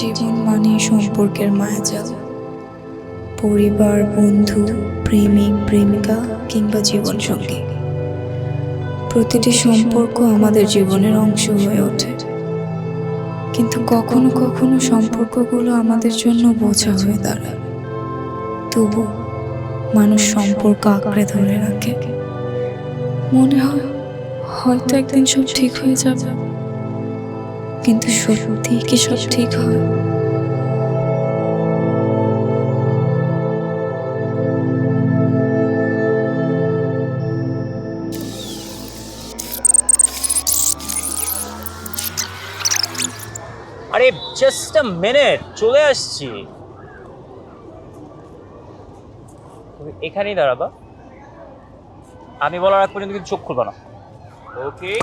জীবন মানে সম্পর্কের মায়াজাল। পরিবার, বন্ধু, প্রেমিক, প্রেমিকা কিংবা জীবনসঙ্গী, প্রতিটি সম্পর্ক আমাদের জীবনের অংশ হয়ে ওঠে। কিন্তু কখনো কখনো সম্পর্কগুলো আমাদের জন্য বোঝা হয়ে দাঁড়ায়। তবু মানুষ সম্পর্ক আঁকড়ে ধরে রাখে। মনে হয় হয়তো একদিন সব ঠিক হয়ে যাবে, কিন্তু সত্যি কি সব ঠিক হয়? আরে জাস্ট আ মিনিট, চলে আসছি। তুমি এখানেই দাঁড়াবা, আমি বলার আগ পর্যন্ত কিন্তু চোখ খুলবা না। ওকে।